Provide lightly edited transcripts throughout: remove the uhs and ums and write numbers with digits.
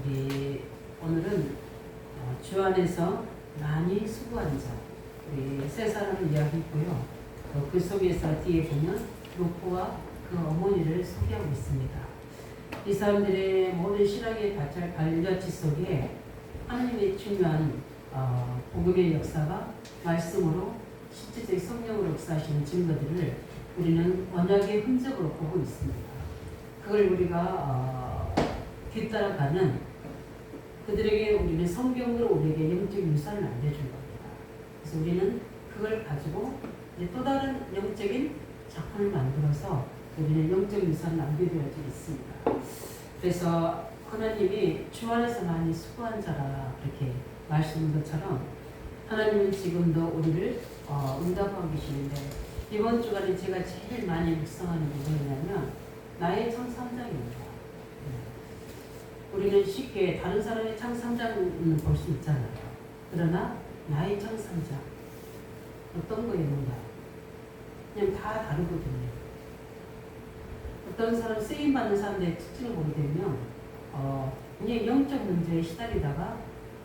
우리 오늘은 주 안에서 많이 수고한 자, 우리 세 사람을 이야기했고요. 그 속에서 뒤에 보면 노포와 그 어머니를 소개하고 있습니다. 이 사람들의 모든 신앙의 발자취 속에 하나님의 중요한 복음의 역사가 말씀으로 실질적 성령으로 역사하시는 증거들을 우리는 언약의 흔적으로 보고 있습니다. 그걸 우리가 뒤따라가는 그들에게 우리는 성경으로 우리에게 영적 유산을 안겨준 겁니다. 그래서 우리는 그걸 가지고 이제 또 다른 영적인 작품을 만들어서 우리는 영적 유산을 남겨드려져 있습니다. 그래서 하나님이 주 안에서 많이 수고한 자라 그렇게 말씀한 것처럼 하나님은 지금도 우리를 응답하고 계시는데 이번 주간에 제가 제일 많이 묵상하는 부분이 뭐냐면 나의 창3장입니다. 우리는 쉽게 다른 사람의 창3장은 볼 수 있잖아요. 그러나 나의 창3장 어떤 거였는가? 그냥 다 다르거든요. 어떤 사람 쓰임받는 사람들의 특징을 보게 되면 그냥 영적 문제에 시달리다가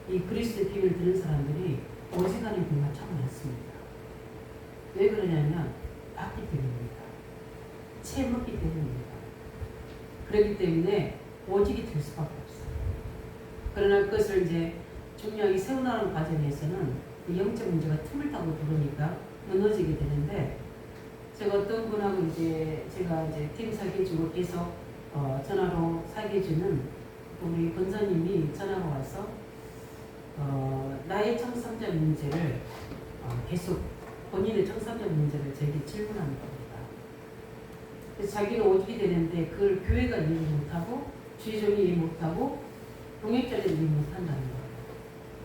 이 그리스도의 비밀을 들은 사람들이 어지간한 경우가 참 많습니다. 왜 그러냐면 받기 때문입니다. 채먹기 때문입니다. 그렇기 때문에 오직이 될 수밖에 없어요. 그러나 그것을 이제 중요하게 세워나가는 과정에서는 그 영적 문제가 틈을 타고 들어오니까 무너지게 되는데 제가 어떤 분하고 제가 팀 사귀어주고 계속 전화로 사귀어주는 우리 권사님이 전화가 와서 나의 창3장 문제를 계속 본인의 창3장 문제를 저에게 질문하는 겁니다. 그래서 자기는 오직이 되는데 그걸 교회가 이해 못하고 주의종이 이해 못하고 동역자들이 이해 못한다는 거예요.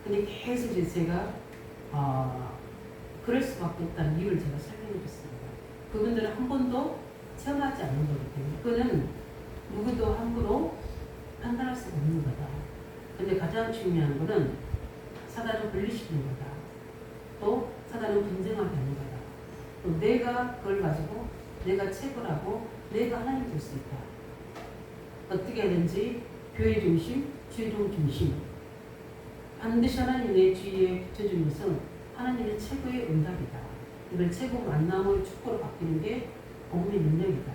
근데 계속 제가 그럴 수밖에 없다는 이유를 제가 설명해 줬습니다. 그분들은 한 번도 체험하지 않는 거기 때문에 그거는 누구도 함부로 판단할 수가 없는 거다. 근데 가장 중요한 거는 사단을 분리시키는 거다. 또 사단은 분쟁하게 하는 거다. 또 내가 그걸 가지고 내가 체벌하고 내가 하나님 될 수 있다. 어떻게 하든지 교회 중심, 주의종 중심. 반드시 하나님의 주의에 붙여준 것은 하나님의 최고의 응답이다. 이걸 최고 만남의 축복으로 바뀌는 게 복음의 능력이다.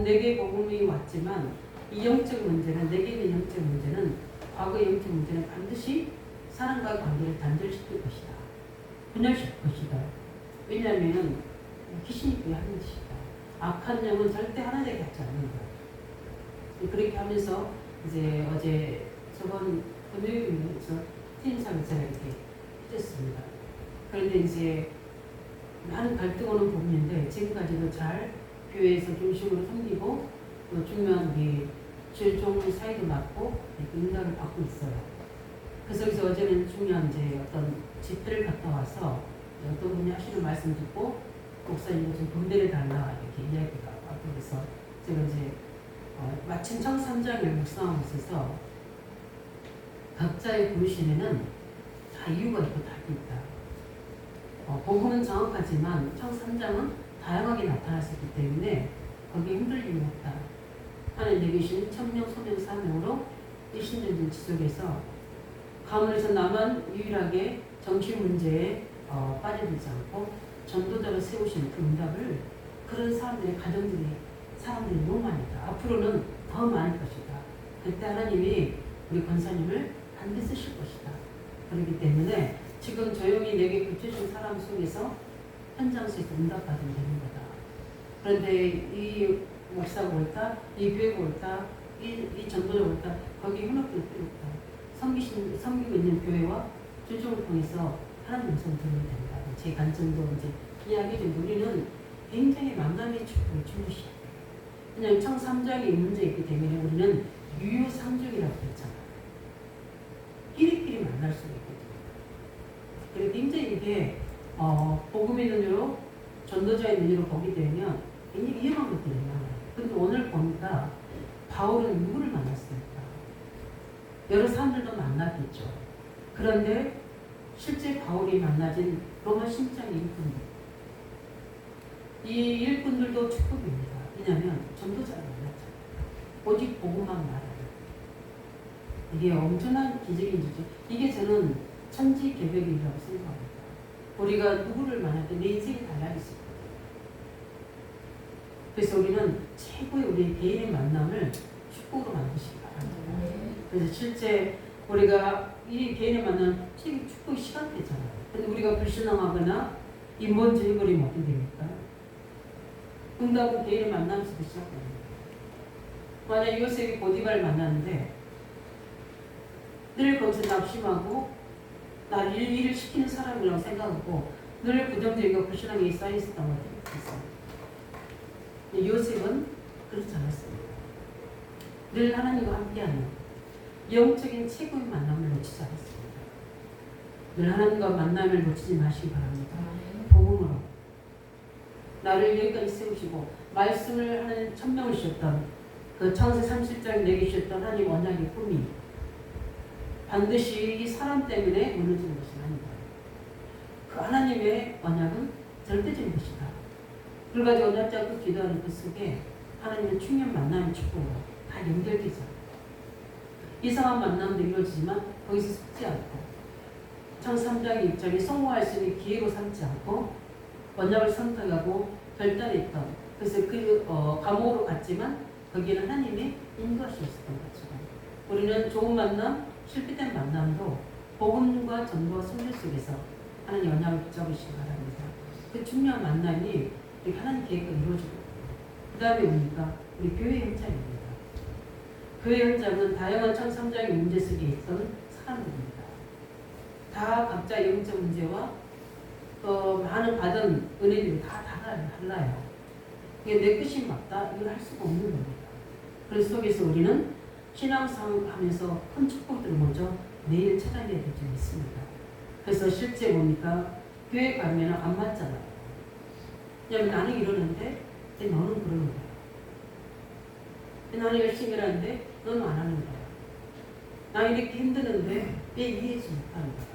내게 복음이 왔지만 이 영적 문제는 내게 있는 영적 문제는 과거의 영적 문제는 반드시 사람과의 관계를 단절시킬 것이다. 분열시킬 것이다. 왜냐하면 귀신이 그게 하는 것이다. 악한 영은 절대 하나님에게 갖지 않는다. 그렇게 하면서 이제 어제 저번 금요일에서 팀상을 제가 이렇게 해줬습니다. 그런데 이제 많은 갈등 오는 부분인데 지금까지도 잘 교회에서 중심으로 섬기고 또 중요한 우리 주종 사이도 맡고 응답을 받고 있어요. 그래서 여기서 어제는 중요한 어떤 집회를 갔다 와서 어떤 분이 하시는 말씀 듣고 목사님이 좀 분배를 달라 이렇게 이야기가 왔고 그래서 제가 마침 창3장을 묵상하고 있어서 각자의 부르심에는 다 이유가 있고 답이 있다. 복음은 정확하지만 창3장은 다양하게 나타날 수 있기 때문에 거기에 흔들림이 없다. 하나님 계신 천명, 소명, 사명으로 일신전쟁 지속에서 가문에서 나만 유일하게 정치 문제에 빠져들지 않고 전도자로 세우시는 그 응답을 그런 사람들의 사람들이 너무 많다. 앞으로는 더 많을 것이다. 그때 하나님이 우리 권사님을 반드시 쓰실 것이다. 그렇기 때문에 지금 조용히 내게 붙여준 사람 속에서 현장 속에서 응답받으면 되는 거다. 그런데 이 목사가 옳다, 이 교회가 옳다, 이 전도자가 옳다, 거기에 흠없을 필요 없다. 섬기고 있는 교회와 주종을 통해서 하나님 음성을 들으면 된다. 제 관점도 이야기 좀 우리는 굉장히 만남의 축복을 중요시해야 돼요. 그냥 창3장에 문제 있기 때문에 우리는 유유상종이라고 했잖아요. 끼리끼리 만날 수가 있거든요. 그리고 굉장히 이게 복음의 눈으로 전도자의 눈으로 보게 되면 굉장히 위험한 것들이 많아요. 근데 오늘 보니까 바울은 누구를 만났을까? 여러 사람들도 만났겠죠. 그런데 실제 바울이 만나진 로마 신장 일꾼들. 이 일꾼들도 축복입니다. 왜냐하면 전도자를 만났잖아요. 오직 복음만 말하는. 이게 엄청난 기적인 일이죠. 이게 저는 천지개벽이라고 생각합니다. 우리가 누구를 만날 때 내 인생이 달라질 수 있거든요. 그래서 우리는 최고의 우리 개인의 만남을 축복으로 만드시기 바랍니다. 그래서 실제 우리가 이 개인의 만남 축복의 시간대잖아요. 근데 우리가 불신앙하거나 인본주의버리면 어떻게 됩니까? 응답은 개인의 만남에서 시작됩니다. 만약 요셉이 보디발을 만났는데 늘 거기서 낙심하고 나를 일을 시키는 사람이라고 생각하고 늘 부정적이고 불신앙에 쌓여있었던 것들이 있어요. 요셉은 그렇지 않았습니다. 늘 하나님과 함께하는 영적인 최고의 만남을 놓치지 않았습니다. 늘 하나님과 만남을 놓치지 마시기 바랍니다. 복음으로 나를 여기까지 세우시고 말씀을 하는 천명을 주셨던 그 창세 30장에 내게 주셨던 하나님 언약의 꿈이 반드시 이 사람 때문에 무너지는 것이 아니다. 그 하나님의 언약은 절대적인 것이다. 그걸 가지고 언약 잡고 기도하는 그 속에 하나님의 중요한 만남의 축복으로 다 연결되죠. 이상한 만남도 이루어지지만 거기서 속지 않고 창세 3장 6절이 성공할 수 있는 기회로 삼지 않고 언약을 선택하고 결단했던 그래서 그 감옥으로 갔지만 거기에는 하나님이 인도하셨던 것처럼 우리는 좋은 만남, 실패된 만남도 복음과 전도와 성령 속에서 하나님 언약을 붙잡으시기 바랍니다. 그 중요한 만남이 우리 하나님 계획을 이루어지고 그 다음에 뭡니까? 우리 교회 현장입니다. 교회 현장은 다양한 창삼장의 문제 속에 있던 사람들입니다. 다 각자 영적 문제와 또 많은 받은 은혜들이 다 달라요. 이게 내 뜻이 맞다? 이걸 할 수가 없는 겁니다. 그래서 속에서 우리는 신앙생활 하면서 큰 축복들을 먼저 매일 찾아내야 될 점이 있습니다. 그래서 실제 보니까 교회 가면 안 맞잖아요. 왜냐면 나는 이러는데 너는 그러는 거야. 나는 열심히 일하는데 너는 안 하는 거야. 나 이렇게 힘드는데 왜 이해하지 못하는 거야.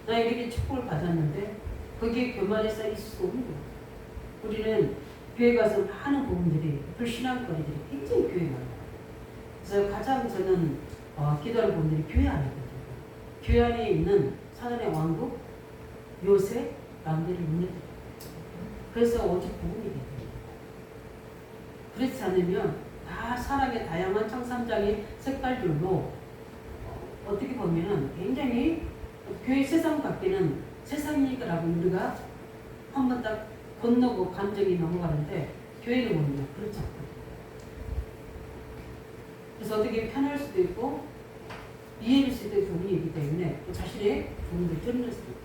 나 이렇게 축복을 받았는데 거기에 교만에 쌓일 수 없는 거야. 우리는 교회 가서 많은 부분들이 불신앙거리들이 굉장히 교회에 많아요. 그래서 가장 저는 기도하는 부분들이 교회 안이거든요. 교회 안에 있는 사단의 왕국, 요새, 남들을 무너뜨려요. 그래서 오직 복음이 돼야 됩니다. 그렇지 않으면 다 사랑의 다양한 청삼장의 색깔들로 어떻게 보면은 굉장히 교회 세상 밖에는 세상이니까라고 우리가 한번 딱 건너고 감정이 넘어가는데 교회는 뭡니까? 그렇지 않거든요. 그래서 어떻게 편할 수도 있고 이해할 수도 있는 부분이기 때문에 자신의 부분을 드러낼 수도 있고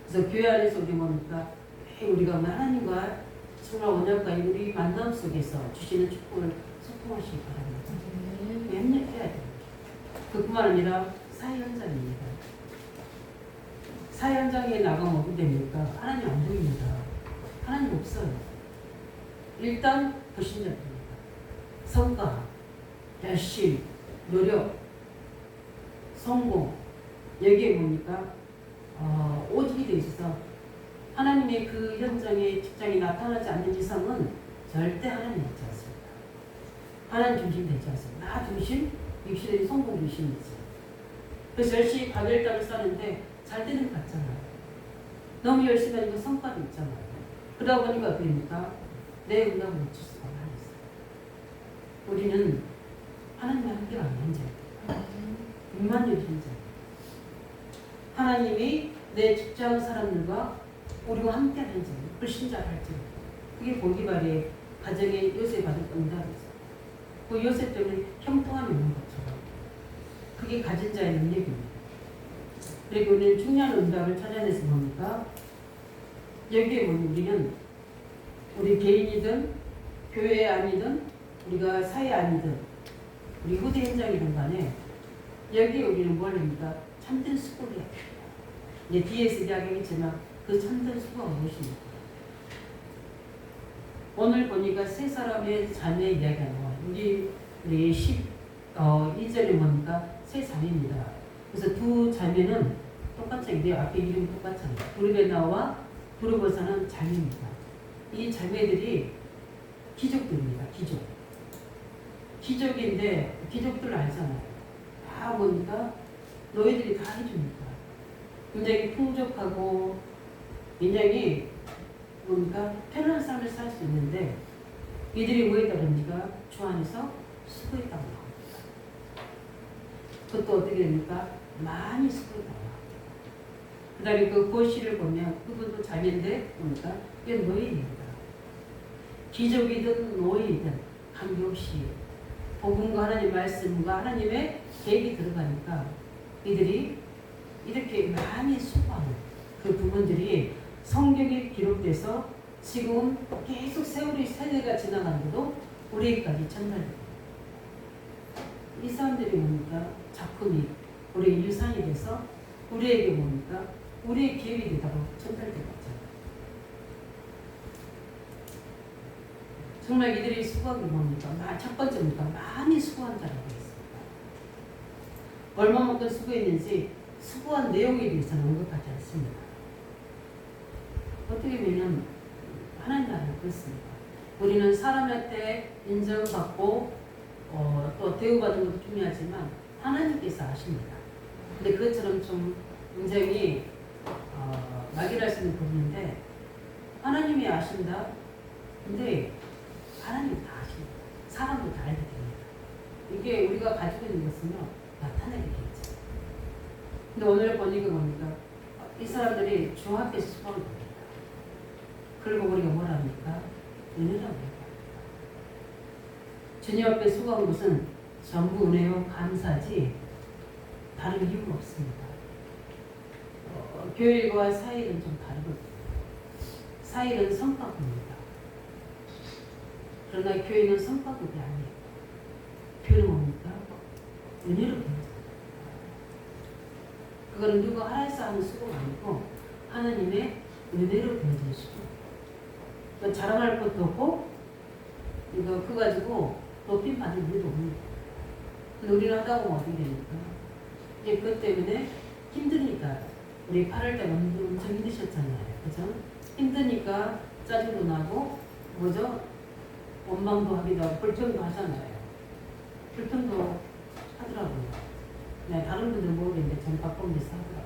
그래서 교회 안에서 우리 뭡니까? 우리가 하나님과 정말 언약과 우리 만남 속에서 주시는 축복을 소통하시기 바랍니다. 협력해야 됩니다. 그뿐만 아니라 사회 현장입니다. 사회 현장에 나가면 어떻게 됩니까? 하나님 안 보입니다. 하나님 없어요. 일단 불신자입니다. 성과, 열심, 노력, 성공 여기에 뭡니까? 오직이 되어 있어서 하나님의 그 현장에 직장에 나타나지 않는 이상은 절대 하나님 있지 않습니다. 하나님 중심 되지 않습니다. 나 중심, 육신의 성공 중심이지. 그래서 열심히 받을 땅을 싸는데 잘 되는 것 같잖아요. 너무 열심히 하니까 성과도 있잖아요. 그러다 보니까 어떻게 됩니까? 내 응답을 놓칠 수가 많았어요. 우리는 하나님과 함께하는 현장. 육만년 현장. 하나님이 내 직장 사람들과 우리와 함께하는 현장. 불신자를 할지. 그게 보기발의 가정의 요셉이 받은 응답이죠. 그 요셉 때문에 형통함이 있는 것처럼. 그게 가진 자의 능력입니다. 그리고 우리는 중요한 응답을 찾아내서 뭡니까? 여기에 보면 우리는 우리 개인이든 교회 아니든 우리가 사회 아니든 우리 후대 현장이든 간에 여기에 우리는 뭘 합니까? 참된 수고를 해야 돼요. 이제 뒤에서 이야기했지만 그 참된 수고가 무엇입니까? 오늘 보니까 세 사람의 자매 이야기가 나와요. 우리 2절에 뭡니까? 세 자매입니다. 그래서 두 자매는 똑같이 돼요. 앞에 이름이 똑같잖아요. 부르베나와 부르보사는 자매입니다. 이 자매들이 귀족들입니다. 귀족. 귀족인데 기독들 알잖아요. 다 보니까 너희들이 다 해주니까 굉장히 풍족하고 굉장히 보니까 편안한 삶을 살 수 있는데 이들이 뭐에 따릅니까? 주 안에서 수고했다고 나옵니다. 그것도 어떻게 됩니까? 많이 수고했다고 나옵니다. 그 다음에 그 고시를 보면 그분도 자기인데 보니까 이게 노예입니다. 귀족이든 노예이든 관계없이 복음과 하나님 말씀과 하나님의 계획이 들어가니까 이들이 이렇게 많이 수고하는 그 부분들이 성경에 기록돼서 지금 계속 세월이 세대가 지나가는데도 우리에게까지 전달됩니다. 이 사람들이 뭡니까? 작품이 우리의 유산이 돼서 우리에게 뭡니까? 우리의 기획이 되다가 전달되겠죠. 정말 이들이 수고한 게 뭡니까? 첫 번째입니까? 많이 수고한 자라고 했습니다. 얼마만큼 수고했는지 수고한 내용에 대해서는 언급하지 않습니다. 어떻게 보면 하나님 나라는 그렇습니다. 우리는 사람한테 인정받고 또 대우받는 것도 중요하지만 하나님께서 아십니다. 근데 그것처럼 좀 굉장히 막연할 수 있는 부분인데 하나님이 아신다. 근데 하나님이 다 아십니다. 사람도 다 알게 됩니다. 이게 우리가 가지고 있는 것은요 나타내게 되죠. 근데 오늘 보니까 뭡니까? 이 사람들이 주 앞에서 수고를 합니다. 그리고 우리가 뭐라 합니까? 은혜라고 합니다. 주님 앞에 수고한 것은 전부 은혜요 감사지 다른 이유가 없습니다. 교일과 사일은 좀 다르거든요. 사일은 성과급입니다. 그러나 교회는 성과급이 아니에요. 교회는 뭡니까? 은혜로 되어져요. 그거는 누가 하나에서 하는 수고가 아니고 하나님의 은혜로 되어진 수고. 그러니까 자랑할 것도 없고 이거 그거 가지고 높임 받을 일도 없는 거예요. 근데 우리는 하다 보면 어떻게 됩니까? 이제 그것 때문에 힘드니까 우리 8월달 엄청 힘드셨잖아요. 그죠? 힘드니까 짜증도 나고 뭐죠? 원망도 하기도 하고 불평도 하잖아요. 불평도 하더라고요. 네, 다른 분들은 모르겠는데 저는 가까운 데서 하더라고요.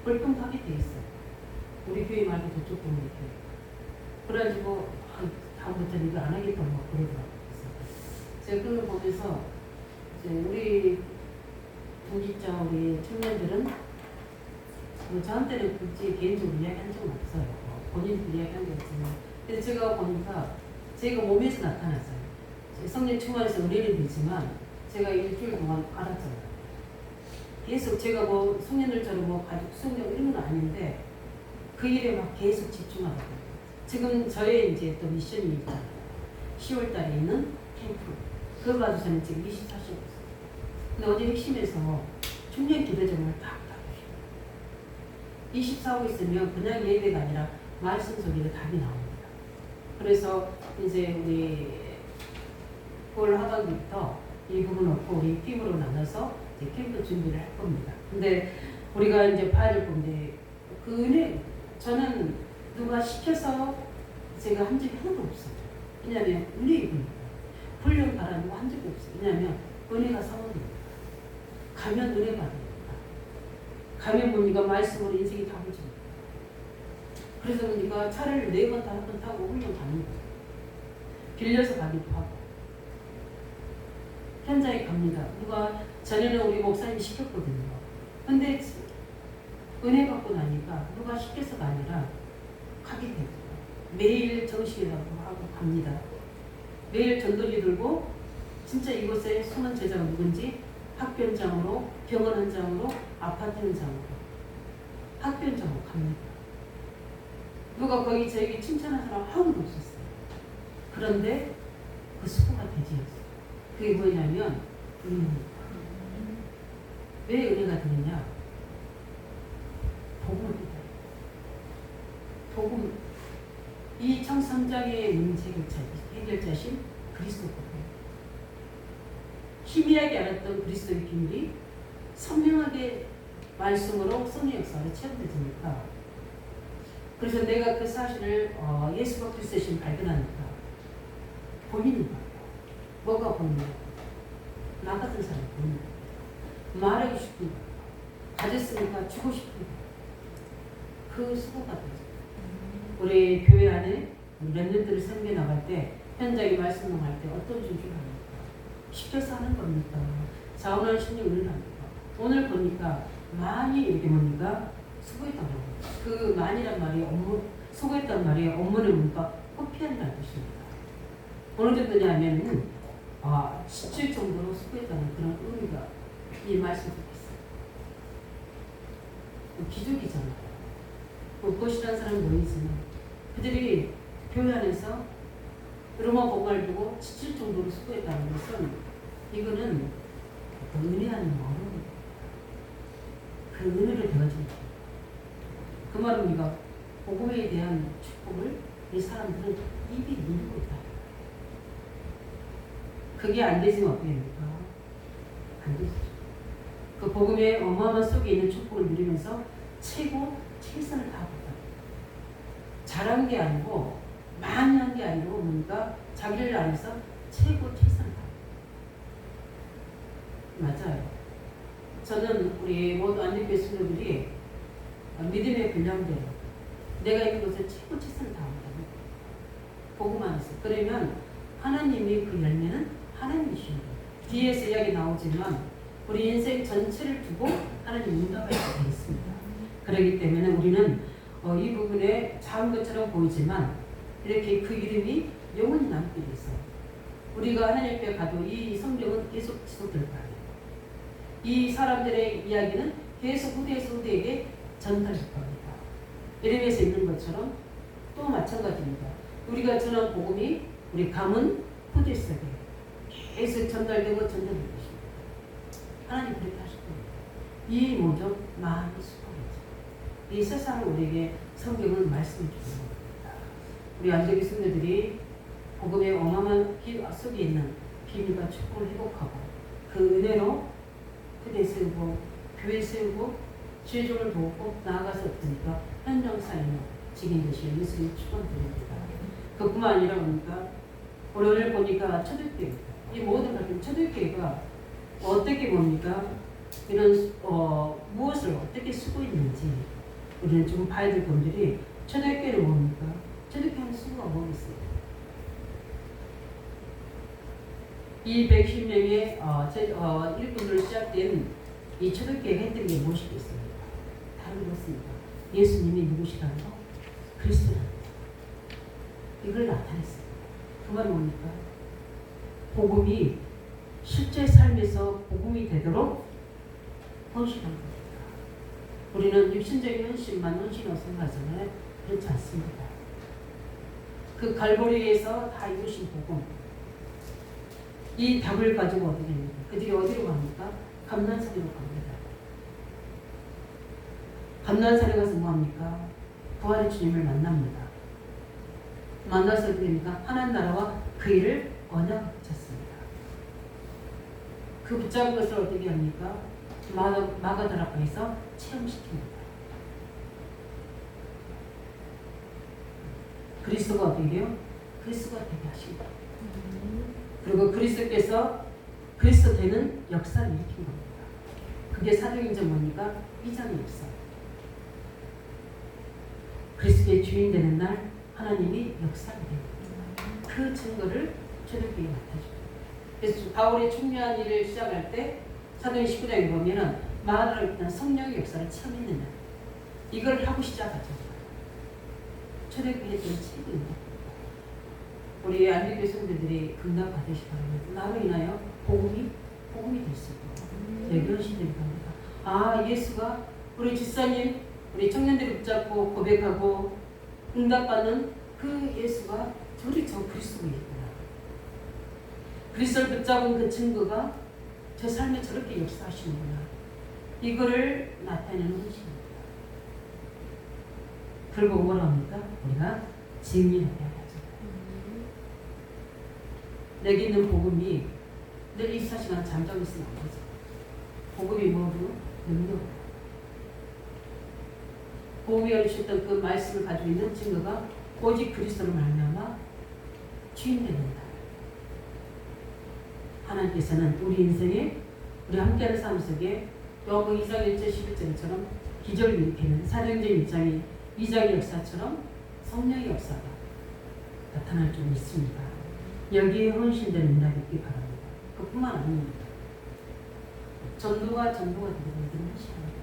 불평도 하게 돼 있어요. 우리 교회 말고 저쪽 보면 이렇게. 그래가지고 다음부터 이거 안 하겠다고 막 그러더라고요. 제가 그걸 보면서 이제 우리 중직자 우리 청년들은 뭐 저한테는 굳이 개인적으로 이야기한 적은 없어요. 본인들 이야기한 게 없지만 근데 제가 보니까 제가 몸에서 나타났어요. 성령 충만해서 의뢰는 되지만 제가 일주일 동안 알았잖아요. 계속 제가 뭐 청년들처럼 뭐 가족 성령 이런 건 아닌데 그 일에 막 계속 집중하거든요. 지금 저의 이제 또 미션이 있잖아요. 10월 달에 있는 캠프. 그걸 가지고 저는 지금 24시간 있어요. 근데 어제 핵심에서 중년 기도점을 딱 24하고 있으면 그냥 예배가 아니라 말씀 속에서 답이 나옵니다. 그래서 이제 우리 9월 하반기부터 이 부분 놓고 우리 팀으로 나눠서 이제 캠프 준비를 할 겁니다. 근데 우리가 이제 봐야 될 건데 그 은혜 저는 누가 시켜서 제가 한 적이 하나도 없어요. 왜냐하면 은혜이니까 훈련 바라는 거 한 적이 없어요. 왜냐하면 은혜가 사원입니다. 가면 은혜 받으니까 가면 보니까 말씀으로 인생이 답을 줍니다. 그래서 우리가 차를 4번, 5번 타고 훈련 가는 거예요. 빌려서 가기도 하고 현장에 갑니다. 누가 전에는 우리 목사님이 시켰거든요. 근데 은혜 받고 나니까 누가 시켜서가 아니라 가게 되고 매일 정식이라고 하고 갑니다. 매일 전도지 들고 진짜 이곳에 숨은 제자가 누군지 학교 현장으로, 병원 현장으로, 아파트 현장으로, 학교 현장으로 갑니다. 누가 거기 저에게 칭찬한 사람 아무도 없었어요. 그런데 그 수고가 되지였어요. 그게 뭐냐면 은혜입니다. 왜 은혜가 되느냐? 복음을 믿어요. 복음. 이 청삼장의 문제 해결자신 그리스도거든요. 희미하게 알았던 그리스도의 비밀이 선명하게 말씀으로 성령 역사로 체험되니까 그래서 내가 그 사실을 예수가 그리스도신 발견하니까 본인이 봐요. 뭐가 보이냐? 나 같은 사람은 말하기 싶은 거, 가졌으니까 주고 싶은 거, 그 수고가 되죠. 우리 교회 안에 랩런트를 섬겨 나갈 때, 현장에 말씀 나갈 때 어떤 준비를 합니까? 시켜서 하는 겁니까? 자원하는 심령 은혜를 합니까? 오늘 보니까 많이 이렇게 뭡니까? 수고했다고 합니다. 그 많이란 말이 수고했단 말이 업무는 뭡니까? 호피한다는 뜻입니다. 어느 정도냐면 지칠 정도로 수고했다는 그런 의미가 이 말씀 속에 있어요. 기적이잖아요. 무엇이라는 사람은 모이지만 그들이 교회 안에서 로마 복음을 보고 지칠 정도로 수고했다는 것은 이거는 은혜하는 마음입니다. 그 은혜를 대가지고 그 말은 우리가 복음에 대한 축복을 이 사람들은 입이 누르고 있다. 그게 안 되지만 어떻게 됩니까? 안 되죠. 그 복음의 어마어마한 속에 있는 축복을 누리면서 최선을 다하고 잘한 게 아니고 많이 한 게 아니고 뭔가 자기를 안해서 최선을 다하고 맞아요. 저는 우리 모두 안리교회 성도들이 믿음의 분량대로 내가 있는 곳에 최선을 다한다고 복음 안에서 그러면 하나님이 그 열매는 하나님이십니다. 뒤에서 이야기 나오지만 우리 인생 전체를 두고 하나님 응답할 수가 있습니다. 그렇기 때문에 우리는 이 부분에 작은 것처럼 보이지만 이렇게 그 이름이 영원히 남게 돼서 우리가 하나님 앞에 가도 이 성경은 계속 지속될 거 아니에요. 이 사람들의 이야기는 계속 후대에서 후대에게 전달될 겁니다. 예레미야에서 있는 것처럼 또 마찬가지입니다. 우리가 전한 복음이 우리 가문 후대 속에 계속 전달되고 전달될 것입니다. 하나님 그렇게 하실 겁니다. 이 모든 많이 수고하죠. 이 세상을 우리에게 성경은 말씀해 주는 겁니다. 우리 안되기 성도들이 복음의 어마어마한 속에 있는 비밀과 축복을 회복하고 그 은혜로 후대 세우고 교회 세우고 죄종을 돕고 나아가서 어떠니까 현장 삶을 지킨 것이 예수의 축원드립니다. 그뿐만 아니라 보니까 오늘 보니까 초대교회입니다. 이 모든 것은 초대교회가 어떻게 봅니까? 이런 무엇을 어떻게 쓰고 있는지 우리는 좀 봐야 될 분들이 초대교회를 뭡니까? 초대교회는 수가 뭐겠어요? 210명의 일꾼으로 시작된 이 초대교회가 했던 게 무엇이겠습니까? 다른 것입니다. 예수님이 누구시라고? 그리스도랍니다. 이걸 나타냈습니다. 그 말은 뭡니까? 복음이 실제 삶에서 복음이 되도록 헌신한 겁니다. 우리는 육신적인 헌신만 헌신하고 생각하잖아요. 그렇지 않습니다. 그 갈보리에서 다 이루신 복음, 이 답을 가지고 어떻게 됩니까? 그들이 어디로 갑니까? 감난산으로 갑니다. 감난산에 가서 뭐합니까? 부활의 주님을 만납니다. 만나서 어떻게 됩니까? 하나님 나라와 그 일을 언약을 붙였습니다. 그 붙잡은 것을 어떻게 합니까? 마가다락방에서 체험시킵니다. 그리스도가 어떻게 돼요? 그리스도가 되게 하십니다. 그리고 그리스도께서 그리스도 되는 역사를 일으킨 겁니다. 그게 사도행전 뭡니까? 이장의 역사. 그리스도의 주인 되는 날 하나님이 역사를 됩니다. 그 증거를 초대교회에 나타줍니다. 그래서 바울이 중요한 일을 시작할 때 사도행 19장에 보면은 마가다락에 있던 성령의 역사를 체험했느냐 이걸 하고 시작하죠. 초대교회의 책임입니다. 우리 안리교회 성도들이 긍휼 받으시기 바랍니다. 나로 인하여 복음이 될 수 있고 여기 헌신되기 바랍니다. 예수가 우리 집사님 우리 청년들이 붙잡고 고백하고 응답받는 그 예수가 저리 저 그리스도이구나. 그리스도를 붙잡은 그 증거가 제 삶에 저렇게 역사하시는구나. 이거를 나타내는 헌신입니다. 결국 뭐라 합니까? 우리가 증인해야 하죠. 내게 있는 복음이 늘 24시간 잠자고 있으면 안 되죠. 복음이 뭐로? 능력. 복음이 열리셨던 그 말씀을 가지고 있는 증거가 오직 그리스도로 말미암아 주인 된다. 하나님께서는 우리 인생에 우리 함께하는 삶 속에 요한복음 2장 1절 11절처럼 기적을 일으키는 사도행전 2장의 역사처럼 성령의 역사가 나타날 줄 믿습니다. 여기에 헌신된 응답이 있기 바랍니다. 그뿐만 아닙니다. 전도가 되도록 우리는 헌신합니다.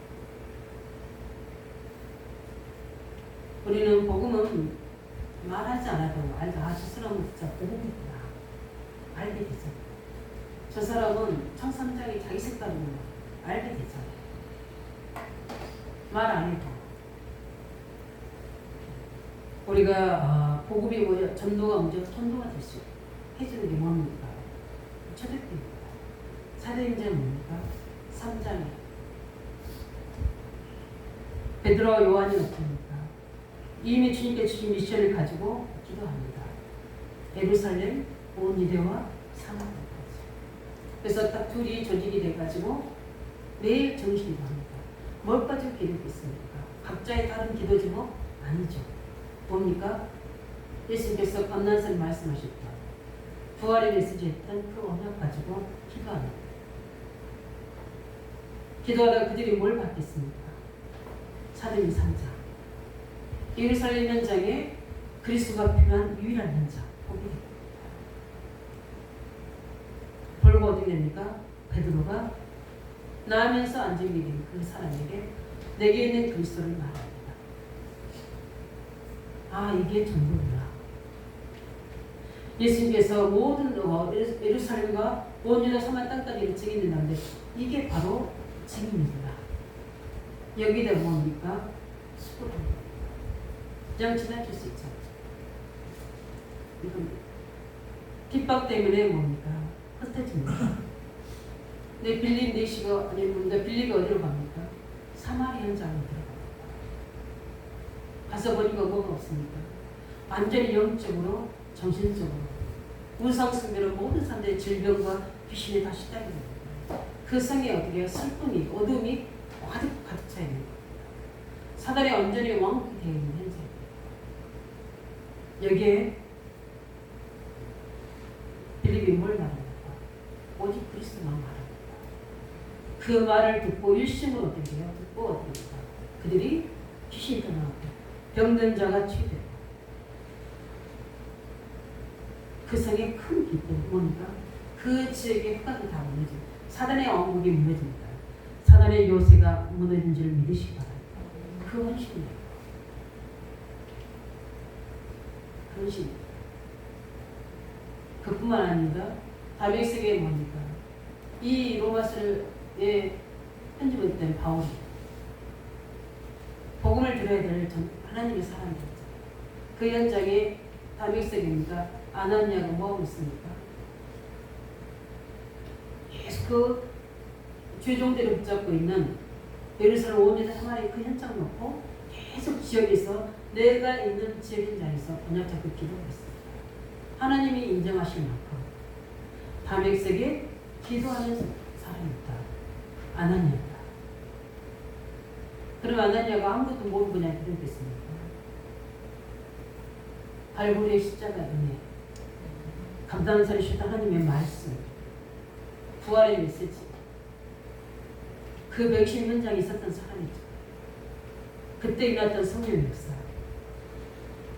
우리는 복음은 말하지 않아도 저 사람은 진짜 복음이구나 알게 되잖아요. 저 사람은 청삼장이 자기 색깔이구나 알게 되잖아요. 말 안 해도 우리가 복음이 뭐냐 전도가 문제가 전도가 될 수 해주는 게 뭡니까? 초대교회입니다. 사도행전 뭡니까? 3장에 베드로와 요한이 어떻습니까? 이미 주님께 주신 미션을 가지고 기도합니다. 예루살렘, 온 유대와 사마리아까지. 그래서 딱 둘이 조직이 돼가지고 매일 정신이 합니다. 뭘 가지고 기도했습니까? 각자의 다른 기도지 뭐? 아니죠. 뭡니까? 예수님께서 감난산에 말씀하셨다. 부활의 메시지했던 그 언약 가지고 기도합니다. 기도하다 그들이 뭘 받겠습니까? 사도행 3장. 예루살렘 현장에 그리스도가 필요한 유일한 현장 보게 됩니다. 벌고 어떻게 됩니까? 베드로가 나으면서 안정이 된 그 사람에게 내게 있는 그리스도를 말합니다. 이게 전도구나. 예수님께서 모든 예루살렘과 온 유다 사마리아 땅까지 증인된다는데 이게 바로 증인입니다. 여기다 뭡니까? 수고합니다. 그냥 지나칠 수 있죠. 이건 핍박 때문에 뭡니까? 흩어집니다. 근데 빌립 4시가 아니면 빌립이 어디로 갑니까? 사마리아 현장으로 들어갑니다. 가서 보니까 뭐가 없습니까? 완전히 영적으로 정신적으로 우상숭배로 모든 사람들의 질병과 귀신에 다 시달리는 겁니다. 그 성에 어떻게 해요? 슬픔이 어둠이 가득 차 있는 겁니다. 사단이 완전히 왕국이 되어 있는 현장입니다. 여기에 빌립이 뭘 말합니까? 오직 그리스도만 말합니다. 그 말을 듣고 일심으로 어떻게 해요? 듣고 어떻게 합니까? 그들이 귀신이 떠나고 병든 자가 치유되고 그 성에 큰 기쁨 뭡니까? 그 지역의 흑암이 다 무너집니다. 사단의 왕국이 무너집니다. 사단의 요새가 무너진 줄 믿으시기 바랍니다. 그 헌신이에요. 헌신. 그뿐만 아닙니다. 다메섹에 뭡니까? 이 로마서에 편집했던 바울이 복음을 들어야 될 하나님의 사람이었죠. 그 현장에 다메섹입니까? 아나니아가 뭐하고 있습니까? 계속 그 죄종들을 붙잡고 있는 예루살렘 온 유다 사마리아 그 현장을 놓고 계속 지역에서 내가 있는 지역 현장에서 번역 잡고 기도했습니다. 하나님이 인정하실 만큼 다메섹에 기도하는 사람이 있다. 아나니아다. 그럼 아나니아가 아무것도 모르고 그냥 기도했습니까? 발굴의 십자가 은혜, 감당한 살이 주신 하나님의 말씀, 부활의 메시지, 그 맥심 현장에 있었던 사람이죠. 그때 일어났던 성령의 역사.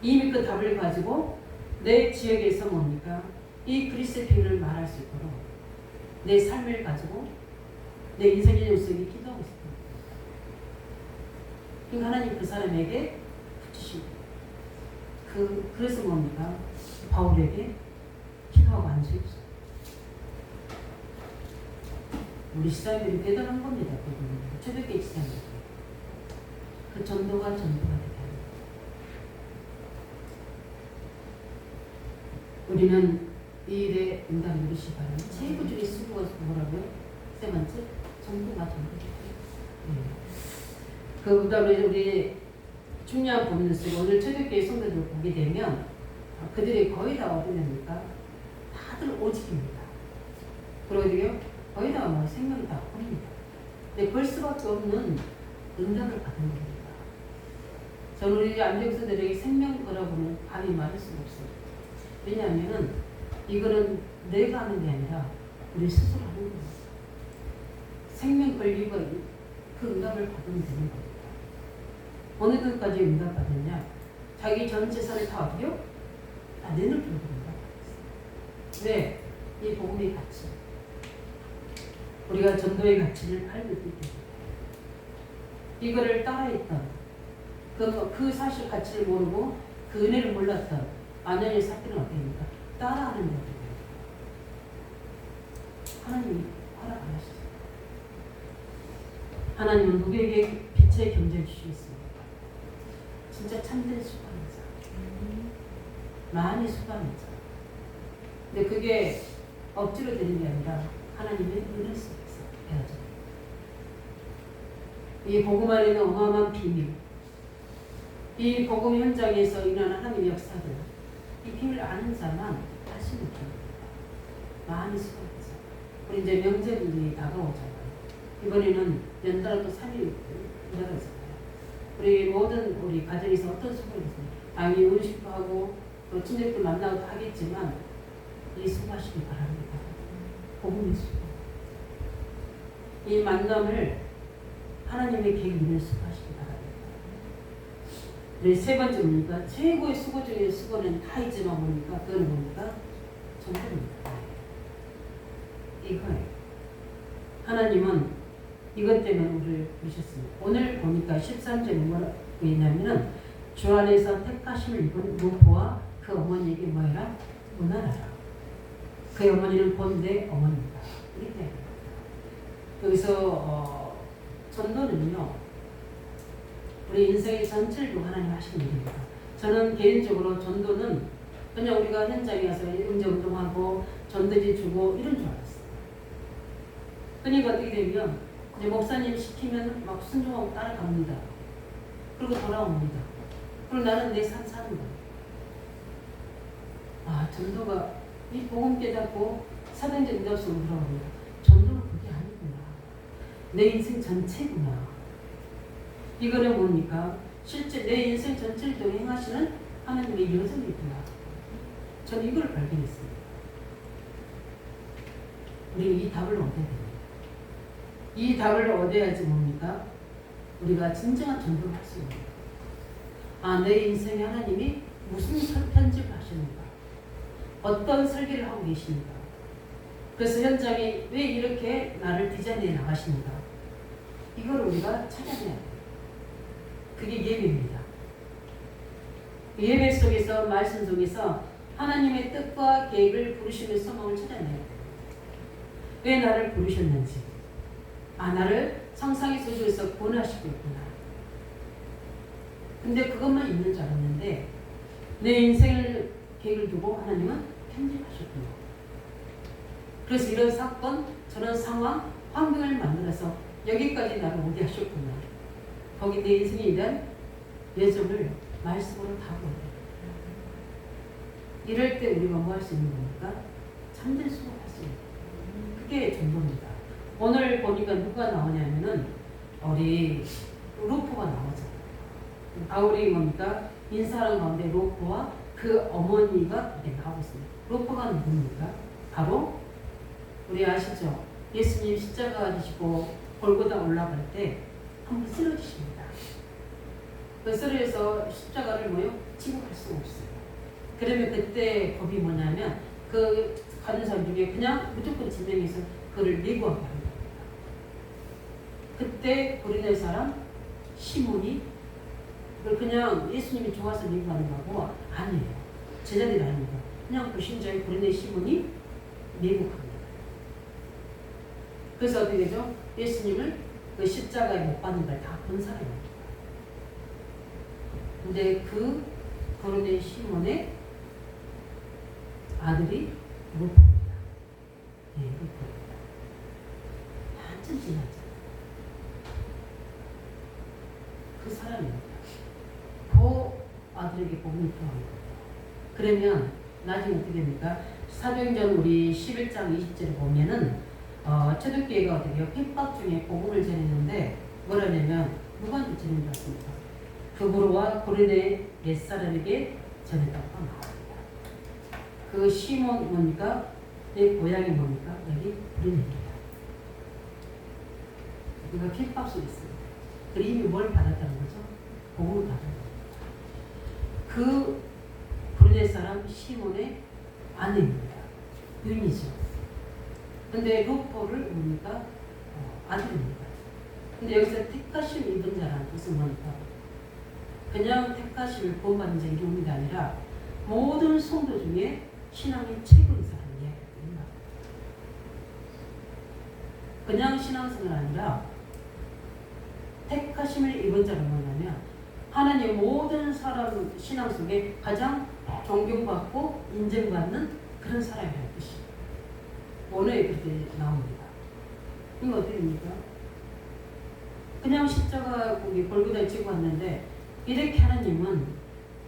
이미 그 답을 가지고 내 지역에서 뭡니까? 이 그리스도의 비밀을 말할 수 있도록 내 삶을 가지고 내 인생의 역사에 기도하고 있습니다. 그러니까 하나님 그 사람에게 붙이시고 그래서 뭡니까? 바울에게 기도하고 앉으십시오. 우리 시사님들이 대단한 겁니다. 초대교회 시사님들. 그 전도가 되게 합니다. 우리는 이 일에 응답 누리시 바랍니다. 세부 중에 수고가 뭐라고요? 세 번째, 전도가 그 그다음에 우리 중요한 부분을 쓰고 오늘 초대교회 성도들을 보게 되면 그들이 거의 다 어디 됩니까? 다들 오직입니다. 그러고요 거의 다 뭐 생명이 다 뿌립니다. 근데 볼 수밖에 없는 응답을 받은 겁니다. 저는 우리 안정서들에게 생명 거라고는 감히 말할 수가 없어요. 왜냐하면은 이거는 내가 하는 게 아니라 우리 스스로 하는 거예요. 생명 권리가 그 응답을 받으면 되는 겁니다. 어느 정도까지 응답받느냐? 자기 전 재산을 다 어디요? 다 내놓을 정도로 응답받았어요. 왜? 이 복음의 가치. 우리가 전도의 가치를 알고 있기 때문에. 이거를 따라했던, 그 사실 가치를 모르고 그 은혜를 몰랐던 안현의 사건은 어떻습니까? 따라하는 자들이에요. 하나님이 허락 안 하셨어요. 하나님은 누구에게 빛의 경제를 주시겠습니까? 진짜 참된 수고하면서 많이 수고하면서. 근데 그게 억지로 되는 게 아니라 하나님의 은혜 속에서 되어져요. 이 복음 안에는 어마어마한 비밀, 이 복음 현장에서 일어나는 하나님의 역사들, 이 비밀을 아는 자만 할 수 있는 겁니다. 많이 수고해서. 우리 이제 명절이 다가오잖아요. 이번에는 연달아 또 3일 일하잖아요. 우리 모든 우리 가정에서 어떤 수고를 했어요? 당연히 음식도 하고 또 친척들 만나고 하겠지만 이 수고하시기 바랍니다. 복음의 수고. 이 만남을 하나님의 계획 이루어 수고하시기 바랍니다. 네, 세 번째 뭡니까? 최고의 수고 중에 수고는 다 있지만 뭡니까? 그건 뭡니까? 전부입니다. 이거예요. 하나님은 이것 때문에 우리를 부르셨습니다. 오늘 보니까 13절에 뭐라고 있냐면은 주 안에서 택하심을 입은 노포와 그 어머니에게 뭐해라? 문안하라. 그 어머니는 본대 어머니입니다. 이렇게 여기서 전도는요, 우리 인생의 전체를 두고 하나님 하시는 일입니다. 저는 개인적으로 전도는 그냥 우리가 현장에 가서 운동하고 전도지 주고 이런 줄 알았어요. 그러니까 어떻게 되면 이제 목사님 시키면 막 순종하고 따라갑니다. 그리고 돌아옵니다. 그리고 나는 내 삶 사는 거예요. 아, 전도가 이 복음 깨닫고 사도행전 인도학습으로 들어갑니다. 전도는 그게 아니구나. 내 인생 전체구나. 이거는 뭡니까? 실제 내 인생 전체를 동행하시는 하나님의 여정이구나. 저는 이걸 발견했습니다. 우리는 이 답을 얻어야 됩니다. 이 답을 얻어야지 뭡니까? 우리가 진정한 전도를 할 수 있는 거예요. 아, 내 인생에 하나님이 무슨 편집을 하시는가? 어떤 설계를 하고 계십니까? 그래서 현장에 왜 이렇게 나를 디자인해 나가십니까? 이걸 우리가 찾아내야 돼요. 그게 예배입니다. 예배 속에서, 말씀 속에서 하나님의 뜻과 계획을 부르시는 소망을 찾아내야 돼요. 왜 나를 부르셨는지. 아, 나를 상상의 소주에서 구원하시고 있구나. 근데 그것만 있는 줄 알았는데 내 인생을 계획을 두고 하나님은 편집하셨구나. 그래서 이런 사건, 저런 상황, 환경을 만들어서 여기까지 나를 오게 하셨구나. 거기 내 인생에 대한 예정을 말씀으로 다 보여요. 이럴 때 우리가 뭐 할 수 있는 겁니까? 참된 수고할 수 있는 거예요. 그게 전도입니다. 오늘 보니까 누가 나오냐면은 우리 루포가 나오잖아요. 바울이 뭡니까? 인사하는 가운데 루포와 그 어머니가 이렇게 나오고 있습니다. 루포가 누굽니까? 바로 우리 아시죠? 예수님 십자가 지시고 골고다 올라갈 때 한번 쓰러지십니다. 그 쓰러져서 십자가를 뭐요? 치고 갈 수가 없어요. 그러면 그때 법이 뭐냐면 그 가는 사람 중에 그냥 무조건 지명해서 그를 내고하게 합니다. 그때 고린도의 사람 시몬이 그걸 그냥 예수님이 좋아서 내고하는 거고 아니에요. 제자들이 아닙니다. 그냥 그 신자의 고린도의 시몬이 내고합니다. 그래서 어떻게 되죠? 예수님을 그 십자가에 못 박는 걸 다 본 사람입니다. 근데 그 고린도의 시몬의 아들이 루포입니다. 네, 루포입니다. 한참 지났죠. 그 사람입니다. 그 아들에게 복음이 필요한 거예요. 그러면 나중에 어떻게 됩니까? 사도행전 우리 11장 20절에 보면은 초대교회가 어떻게 해요? 핍박 중에 복음을 전했는데 뭐라냐면 누구한테 전한 줄 아십니까? 그브로와 고린도의 옛사람에게 전했다고 나옵니다. 그 시몬 뭡니까? 내 고향이 뭡니까? 여기 브루넬입니다. 우리가 킬밥 속에 있습니다. 그 이미 뭘 받았다는 거죠? 복음을 받은 겁니다. 그 브루넬 사람 시몬의 아내입니다. 부인이죠. 근데 루포를 뭡니까? 아들입니다. 근데 여기서 택하심 입은 자라는 뜻은 뭡니까? 그냥 택하심을 구원받은 자의 경우가 아니라 모든 성도 중에 신앙이 최고인 사람이에요. 그냥 신앙생활 아니라 택하심을 입은 자가 뭐냐면 하나님의 모든 사람 신앙 속에 가장 존경받고 인정받는 그런 사람이라는 뜻이에요. 언어에 그렇게 나옵니다. 이거 어떻게 됩니까? 그냥 십자가 거기 골고다에 지고 왔는데 이렇게 하나님은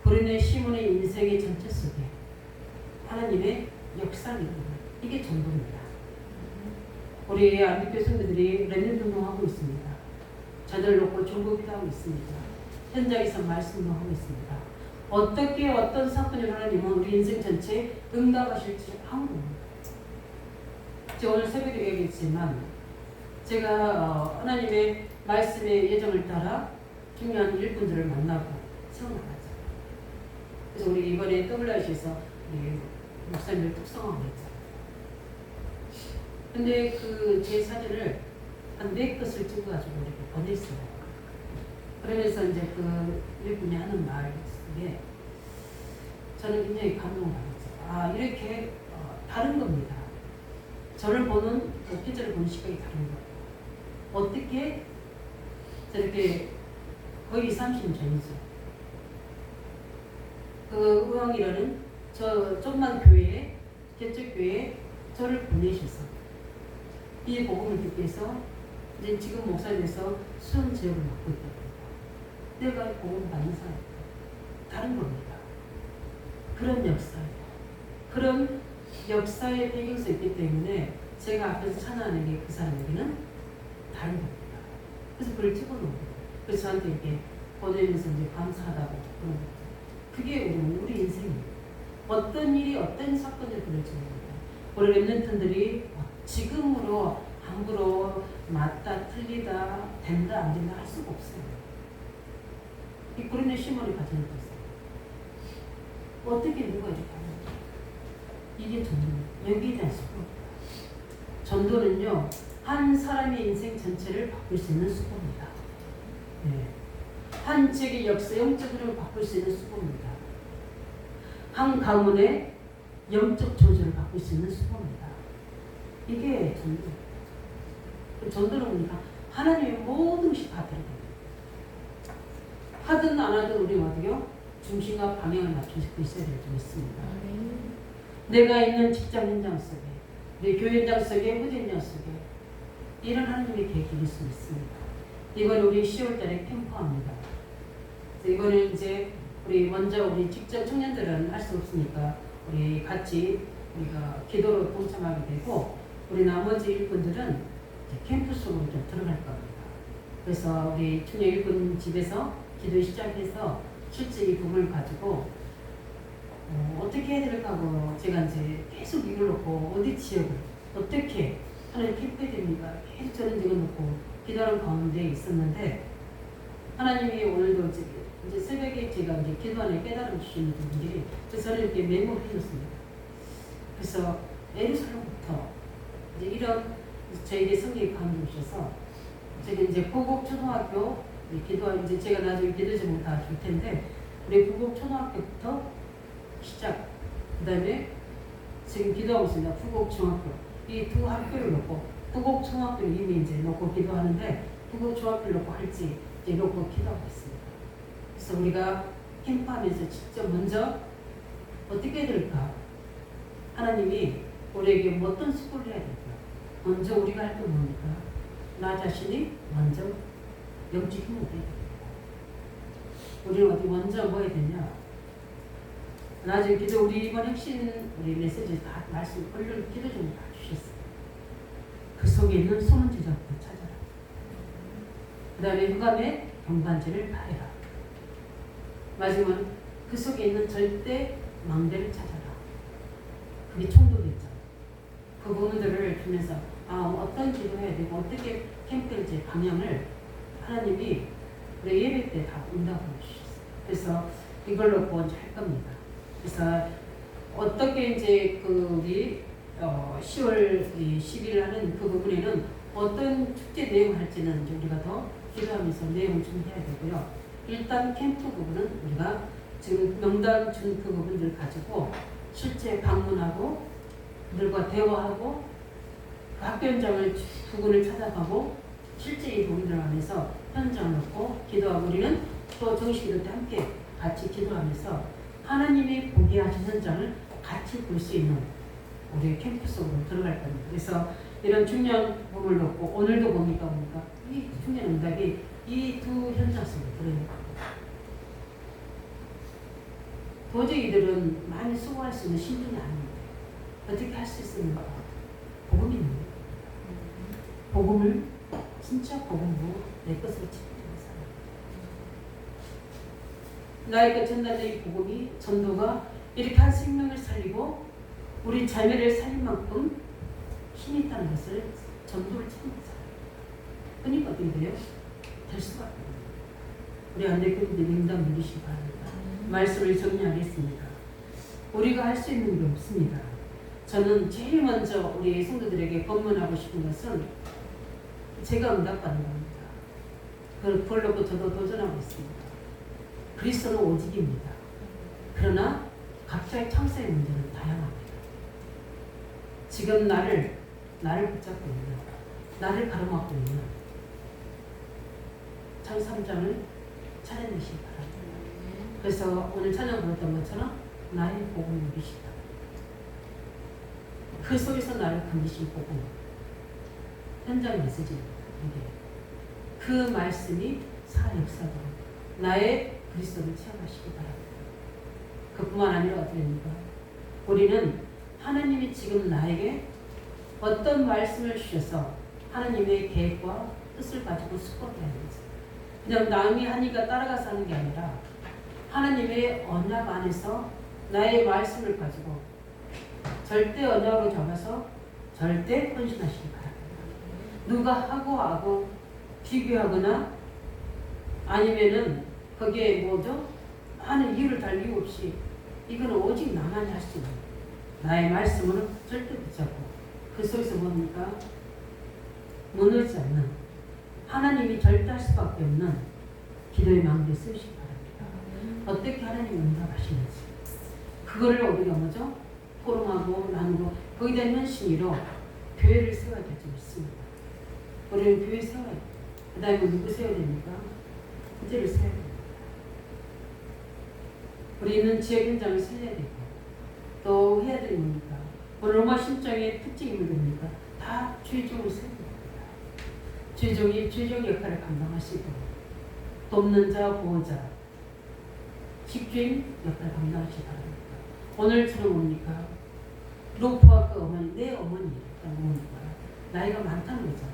브루넬 시몬의 인생의 전체 속에 하나님의 역사를 이루는 이게 전도입니다. 우리 안디교 성도들이 렘넌트 운동하고 있습니다. 저들 놓고 중보기도 하고 있습니다. 현장에서 말씀도 하고 있습니다. 어떻게 어떤 사건이 하나님은 우리 인생 전체에 응답하실지 아무도 모릅니다. 제가 오늘 새벽에 얘기했지만 제가 하나님의 말씀의 예정을 따라 중요한 일꾼들을 만나고 세워나가죠. 그래서 우리 이번에 WIC에서 우리 목사님들 특성화를 했죠. 근데 그 제 사진을 한 4컷을 찍어가지고 이렇게 보냈어요. 그러면서 이제 그 일꾼이 하는 말 속에 저는 굉장히 감동을 받았어요. 아, 이렇게 다른 겁니다. 저를 보는, 목회자를 보는 시각이 다른 거예요. 어떻게 저렇게 거의 30년 전이죠. 그 의왕이라는 저 조그만 교회에, 개척교회에 저를 보내셔서 이 복음을 듣기 위해서 이제 지금 목사님에서 수험 제업을 맡고 있다. 내가 복음 받는 사람이다. 다른 겁니다. 그런 역사예요. 그런 역사의 배경서 있기 때문에 제가 앞에서 찬양하는 게 그 사람에게는 다른 겁니다. 그래서 그걸 찍어놓은 거예요. 그래서 저한테 이렇게 보내면서 이제 감사하다고 그런 거죠. 그게 우리 인생이에요. 어떤 일이 어떤 사건을 그럴지 모릅니다. 우리 렘넌트들이 지금으로 함부로 맞다 틀리다 된다 안 된다 할 수가 없어요. 이 브루넬 시몬이 가진 뜻이에요. 어떻게 누가 이렇게 하는 거죠? 이게 전도입니다. 여기에 대한 수고입니다. 전도는요 한 사람의 인생 전체를 바꿀 수 있는 수고입니다. 네. 한 지역의 역사 영적 흐름을 바꿀 수 있는 수고입니다. 한 가문의 영적 조절을 바꿀 수 있는 수고입니다. 이게 전도입니다. 전도는 뭡니까? 하나님의 모든 것이 다 들어갑니다. 하든 안 하든 우리 어디요? 중심과 방향을 맞춰서 있어야 될 줄 믿습니다. 내가 있는 직장 현장 속에, 내 교회 현장 속에, 후대 현장 속에 이런 하나님의 계획이 있을 수 있습니다. 이건 우리 10월달에 캠프합니다. 이거는 이제 우리 먼저 우리 직접 청년들은 할 수 없으니까 우리 같이 우리가 기도로 동참하게 되고 우리 나머지 일꾼들은 캠프 속으로 좀 들어갈 겁니다. 그래서 우리 청년 일꾼 집에서 기도 시작해서 실제 이 부분을 가지고 어떻게 해야 될까 하고 제가 이제 계속 이걸 놓고 어디 지역을 어떻게 하나님 캠프해야 됩니까? 계속 저는 이걸 놓고 기도하는 가운데 있었는데 하나님이 오늘도 이제 새벽에 제가 이제 기도 안에 깨달음 주시는 분들이 그래서 저는 이렇게 메모를 해줬습니다. 그래서 예루살렘부터 이제 이런 저에게 성경이 감동 주셔서 제가 이제 고급 초등학교 기도 이제 제가 나중에 기도 제목 다 줄 텐데 우리 고급 초등학교부터 시작 그다음에 지금 기도하고 있습니다. 부곡 중학교 이 두 학교를 놓고 부곡 중학교를 이미 이제 놓고 기도하는데 부곡 중학교를 놓고 할지 이제 놓고 기도하고 있습니다. 그래서 우리가 캠프하면서 직접 먼저 어떻게 해야 될까? 하나님이 우리에게 어떤 수고를 해야 될까? 먼저 우리가 할 건 뭡니까? 나 자신이 먼저 영적 힘을 얻어야 됩니다. 우리는 어디 먼저 뭐 해야 되냐? 나중에 기도 우리 이번 핵심 우리 메시지 다 말씀 얼른 기도 좀 다 주셨어요. 그 속에 있는 소문 제작부터 찾아라. 그 다음에 흑암의 경관제를 다해라. 마지막은 그 속에 있는 절대 망대를 찾아라. 그게 총독이었죠. 그 부분들을 주면서 어떤 기도해야 되고 어떻게 캠프의 이제 방향을 하나님이 우리 예배 때 다 응답해 주셨어요. 그래서 이걸로 구원할 겁니다. 그래서 어떻게 이제 그 우리 10월 10일 하는 그 부분에는 어떤 축제 내용을 할지는 이제 우리가 더 기도하면서 내용을 준비해야 되고요. 일단 캠프 부분은 우리가 지금 명단 준 그 부분들 가지고 실제 방문하고 그들과 대화하고 그 학교 현장을 두 군을 찾아가고 실제 이 부분들 안에서 현장을 놓고 기도하고 우리는 또 정식기도 때 함께 같이 기도하면서 하나님이 보게 하신 현장을 같이 볼 수 있는 우리 캠프 속으로 들어갈 겁니다. 그래서 이런 중요한 부분을 놓고 오늘도 뭡니까 이 중요한 응답이 이 두 현장 속에 들어있는 겁니다. 도저히 이들은 많이 수고할 수 있는 신분이 아닙니다. 어떻게 할 수 있습니까? 복음이 있는 거예요. 복음을 진짜 복음으로 내 것으로 지키는 사람. 나의 그 전달된 복음이 전도가 이렇게 한 생명을 살리고 우리 자매를 살린 만큼 힘이 있다는 것을 전도를 찾는 사람. 그러니까 어떻게 돼요? 될 수가 없어요. 우리 안대교분들 명단 누리시기 바랍니다. 말씀을 정리하겠습니다. 우리가 할 수 있는 게 없습니다. 저는 제일 먼저 우리 성도들에게 권면하고 싶은 것은 제가 응답받는 겁니다. 그걸 놓고 저도 도전하고 있습니다. 그리스도는 오직입니다. 그러나 각자의 창세의 문제는 다양합니다. 지금 나를 붙잡고 있는, 나를 가로막고 있는 창세 3장을 찾아내시기 바랍니다. 그래서 오늘 찬양 부르던 것처럼 나의 복음을 누리시다. 그 속에서 나를 건지신 복음, 현장 메시지입니다. 그 말씀이 살아역사도록 나의 그리스도를 체험하시기 바랍니다. 그뿐만 아니라 어떻게 됩니까? 우리는 하나님이 지금 나에게 어떤 말씀을 주셔서 하나님의 계획과 뜻을 가지고 수고해야 되는지 그냥 남이 하니까 따라가서 하는 게 아니라 하나님의 언약 안에서 나의 말씀을 가지고 절대 언약으로 잡아서 절대 헌신하시기 바랍니다. 누가 하고 비교하거나 아니면은 거기에 하는 이유를 달 이유 없이 이거는 오직 나만이 할 수 있는 나의 말씀으로 절대 붙잡고 그 속에서 뭡니까? 무너지지 않는 하나님이 절대 할 수밖에 없는 기도의 망대에 쓰시기 바랍니다. 어떻게 하나님이 응답하시는지 그거를 우리가 포럼하고 나누고 거기에 대한 현실로 교회를 세워야 될 줄 믿습니다. 우리는 교회 세워야 돼요. 그 다음에 누구 세워야 됩니까? 구제를 세워야 됩니다. 우리는 지역 현장을 살려야 되고 또 해야 되는 겁니까? 로마 신정의 특징이 뭡니까? 다 주의종을 세워야 됩니다. 주의종이 주의종 역할을 감당하시고 돕는 자, 보호자, 집주인 역할을 감당하시기 바랍니다. 오늘처럼 뭡니까? 로프와 그 어머니, 내 어머니라고 뭡니까? 나이가 많다는 거죠.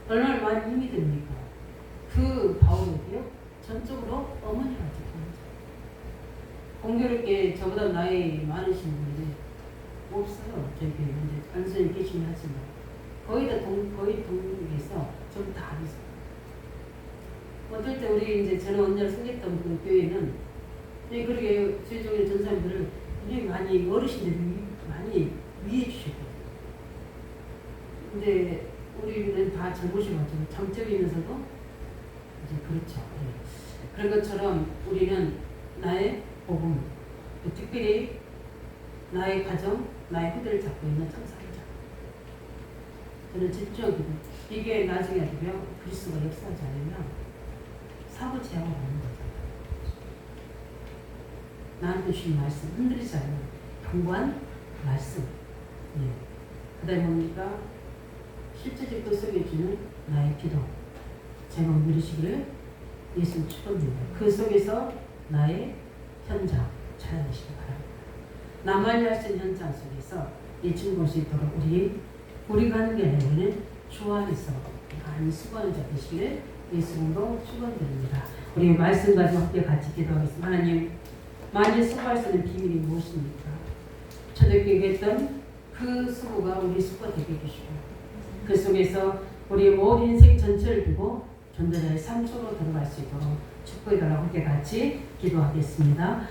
얼마나 많이 힘이 됩니까? 그 바울에게요, 전적으로 어머니가 지키는 거죠. 공교롭게 저보다 나이 많으신 분들이 없어요. 저기 이제 간선히 계시긴 하지만 거의 동국에서 좀 다르죠. 어떨 때 우리 이제 저는 언제나 생겼던 그 교회는 그렇게 주의종의 전사님들을 굉장히 많이 어르신들이 많이 위해 주셨거든요. 근데 우리는 다 잘못이가지고 장점이면서도 이제 그렇죠. 그런 것처럼 우리는 나의 복음, 특별히 나의 가정, 나의 후대를 잡고 있는 청사입니다. 저는 집중하기도 이게 나중에 되면 그리스도가 역사하지 않으면 사고 제약을 하는 거죠. 나한테 주신 말씀 흔들리지 않는 견고한 말씀. 그 다음에 뭡니까? 실제적 그 속에 주는 나의 기도. 제목 누리시기를 예수님 축복합니다. 그 속에서 나의 현장 찾아내시기 바랍니다. 나만이 할 수 있는 현장 속에서 예측 볼 수 있도록 우리가 하는 게 아니라 우리는 주 안에서 많이 수고하는 자 되시기를 예수님으로 축원드립니다. 우리 말씀 가지고 함께 같이 기도하겠습니다. 하나님, 많이 수고할 수 있는 비밀이 무엇입니까? 초대교회 했던 그 수고가 우리 수고가 되게 해주시고 그 속에서 우리 모든 인생 전체를 두고 전도자의 삶 속으로 들어갈 수 있도록 축복해달라고 함께 같이 기도하겠습니다.